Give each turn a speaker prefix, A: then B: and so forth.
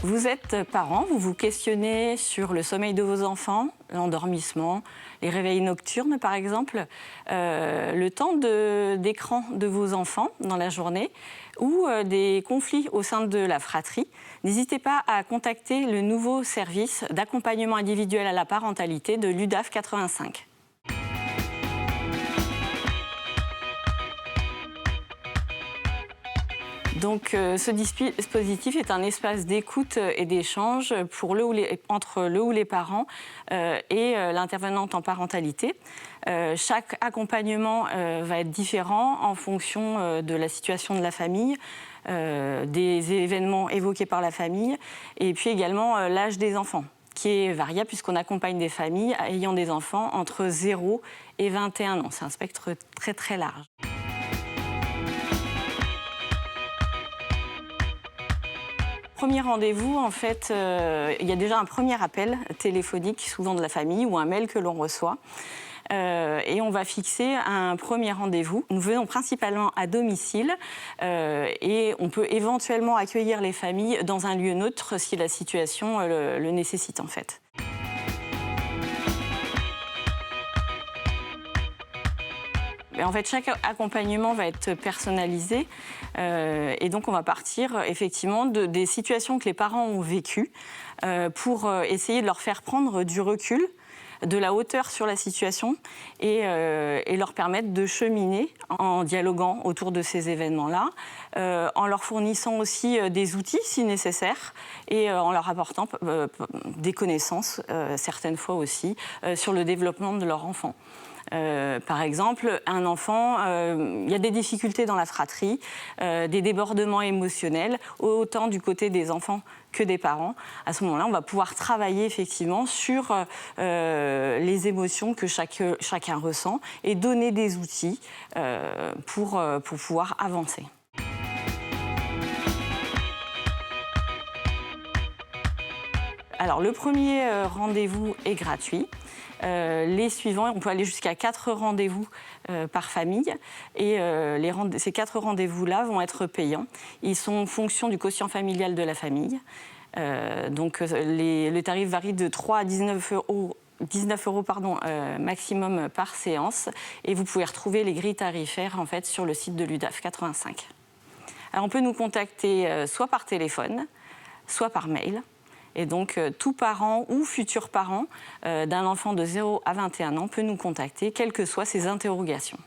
A: Vous êtes parent, vous vous questionnez sur le sommeil de vos enfants, l'endormissement, les réveils nocturnes par exemple, le temps d'écran de vos enfants dans la journée ou des conflits au sein de la fratrie. N'hésitez pas à contacter le nouveau service d'accompagnement individuel à la parentalité de l'UDAF 85. Donc, ce dispositif est un espace d'écoute et d'échange entre le ou les parents et l'intervenante en parentalité. Chaque accompagnement va être différent en fonction de la situation de la famille, des événements évoqués par la famille et puis également l'âge des enfants, qui est variable puisqu'on accompagne des familles ayant des enfants entre 0 et 21 ans. C'est un spectre très très large. Premier rendez-vous, en fait, il y a déjà un premier appel téléphonique, souvent de la famille, ou un mail que l'on reçoit. Et on va fixer un premier rendez-vous. Nous venons principalement à domicile et on peut éventuellement accueillir les familles dans un lieu neutre si la situation le nécessite, en fait. En fait, chaque accompagnement va être personnalisé et donc on va partir effectivement des situations que les parents ont vécues pour essayer de leur faire prendre du recul, de la hauteur sur la situation et leur permettre de cheminer en dialoguant autour de ces événements-là, en leur fournissant aussi des outils si nécessaire et en leur apportant des connaissances, certaines fois aussi, sur le développement de leur enfant. Par exemple, un enfant, il y a des difficultés dans la fratrie, des débordements émotionnels, autant du côté des enfants que des parents. À ce moment-là, on va pouvoir travailler effectivement sur les émotions que chacun ressent et donner des outils pour pouvoir avancer. Alors, le premier rendez-vous est gratuit. Les suivants, on peut aller jusqu'à 4 rendez-vous par famille. Et ces 4 rendez-vous-là vont être payants. Ils sont en fonction du quotient familial de la famille. Donc, le tarif varie de 3 à 19 euros maximum par séance. Et vous pouvez retrouver les grilles tarifaires en fait, sur le site de l'UDAF 85. Alors, on peut nous contacter soit par téléphone, soit par mail. Et donc, tout parent ou futur parent d'un enfant de 0 à 21 ans peut nous contacter, quelles que soient ses interrogations.